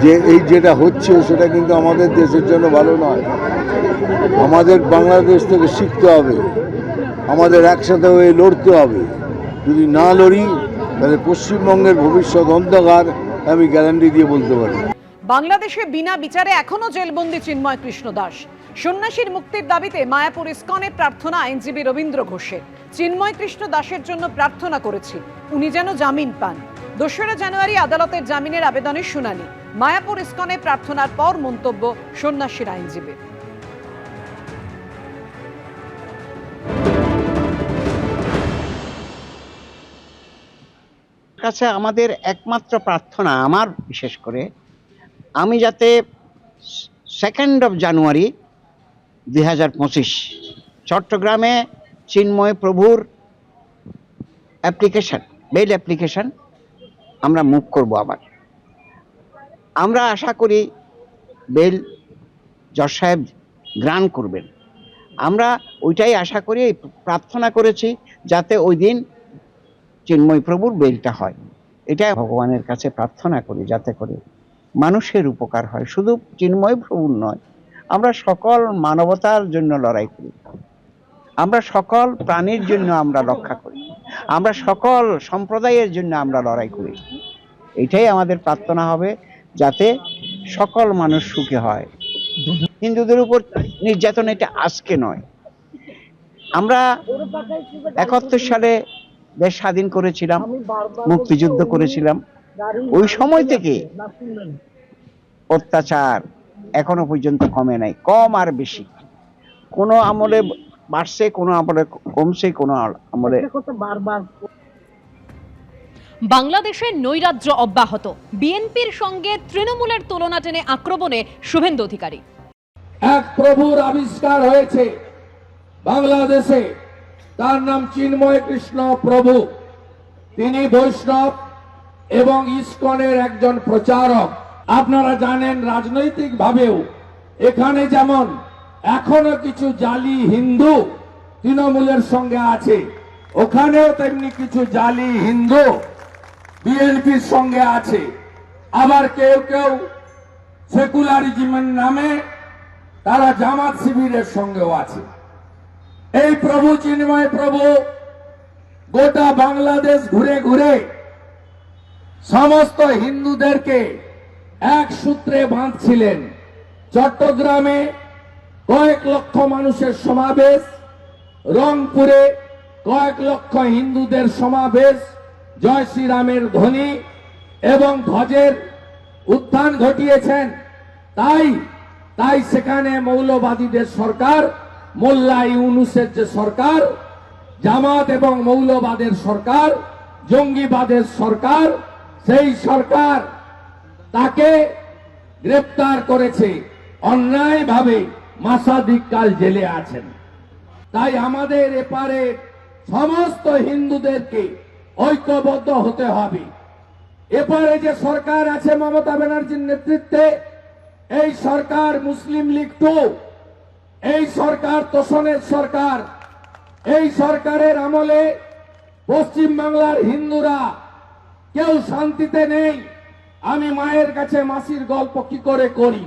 যে এই যেটা হচ্ছে সেটা কিন্তু আমাদের দেশের জন্য ভালো নয়। আমাদের বাংলাদেশ থেকে শিখতে হবে, আমাদের একসাথে হয়ে লড়তে হবে। যদি না লড়ি তাহলে পশ্চিমবঙ্গের ভবিষ্যৎ অন্ধকার, আমি গ্যারান্টি দিয়ে বলতে পারি। বাংলাদেশে বিনা বিচারে এখনো জেলবন্দি চিন্ময় কৃষ্ণ দাস। সন্ন্যাসীর মুক্তির দাবিতে মায়াপুর ইস্কনে প্রার্থনা আইনজীবী রবীন্দ্র ঘোষের। চিন্ময় কৃষ্ণ দাসের জন্য প্রার্থনা করেছি, উনি যেন জামিন পান। 2রা জানুয়ারি আদালতের জামিনের আবেদনের শুনানি। মায়াপুর ইস্কনে প্রার্থনার পর মন্তব্য সন্ন্যাসীর আইনজীবী। কাছে আমাদের একমাত্র প্রার্থনা, আমার বিশেষ করে, আমি যাতে 2 জানুয়ারি 2025 চট্টগ্রামে চিন্ময় প্রভুর বেল অ্যাপ্লিকেশন আমরা মুভ করব। আবার আমরা আশা করি বেল জজ সাহেব গ্রান্ট করবেন। আমরা ওইটাই আশা করি, প্রার্থনা করেছি যাতে ওই দিন চিন্ময় প্রভুর বেলটা হয়। এটাই ভগবানের কাছে প্রার্থনা করি, যাতে করে মানুষের উপকার হয়, শুধু চিন্ময় প্রভুর নয়। আমরা সকল মানবতার জন্য লড়াই করি, আমরা সকল প্রাণীর জন্য আমরা রক্ষা করি, আমরা সকল সম্প্রদায়ের জন্য আমরা লড়াই করি। এটাই আমাদের প্রার্থনা হবে, যাতে সকল মানুষ সুখী হয়। হিন্দুদের উপর নির্যাতন এটা আজকে নয়। আমরা 71 সালে দেশ স্বাধীন করেছিলাম, মুক্তিযুদ্ধ করেছিলাম। ওই সময় থেকে অত্যাচার এখনো পর্যন্ত কমে নাই, কম আর বেশি। কোনো আমলে বাড়ছে, কোনো আমলে কমছে, কোনো আমলে। বাংলাদেশের নৈরাজ্য অব্যাহত, বিএনপির সঙ্গে তৃণমূলের তুলনা টেনে আক্রমণে শুভেন্দু অধিকারী। এক প্রভুর আবিষ্কার হয়েছে বাংলাদেশে, তার নাম চিন্ময় কৃষ্ণ প্রভু। তিনি বৈষ্ণব এবং ইস্কনের একজন প্রচারক। আপনারা জানেন, রাজনৈতিক ভাবেও এখানে যেমন এখনো কিছু জালি হিন্দু তৃণমূলের সঙ্গে আছে, ওখানেও তেমনি কিছু জালি হিন্দু বিএনপির সঙ্গে আছে। আবার কেউ কেউ সেকুলারিজমের নামে তারা জামাত শিবিরের সঙ্গেও আছে। এই প্রভু চিন্ময় প্রভু গোটা বাংলাদেশ ঘুরে ঘুরে সমস্ত হিন্দুদেরকে এক সূত্রে বাঁধছিলেন। চট্টগ্রামে কয়েক লক্ষ মানুষের সমাবেশ, রংপুরে কয়েক লক্ষ হিন্দুদের সমাবেশ, জয় শ্রীরামের ধ্বনি এবং ধ্বজের উত্থান ঘটিয়েছেন। তাই সেখানে মৌলবাদীদের সরকার, মোল্লা ইউনুসের যে সরকার, জামাত এবং মৌলবাদের সরকার, জঙ্গিবাদের সরকার, সেই সরকার তাকে গ্রেপ্তার করেছে, অন্যায়ভাবে মাসাধিককাল জেলে আছেন। তাই আমাদের এপারে সমস্ত হিন্দুদেরকে ঐক্যবদ্ধ হতে হবে। এপারে যে সরকার আছে মমতা ব্যানার্জির নেতৃত্বে, এই সরকার মুসলিম লীগ 2, এই সরকার তোষণের সরকার। এই সরকারের আমলে পশ্চিম বাংলার হিন্দুরা কেউ শান্তিতে নেই। আমি মায়ের কাছে মাসির গল্প কি করে করি।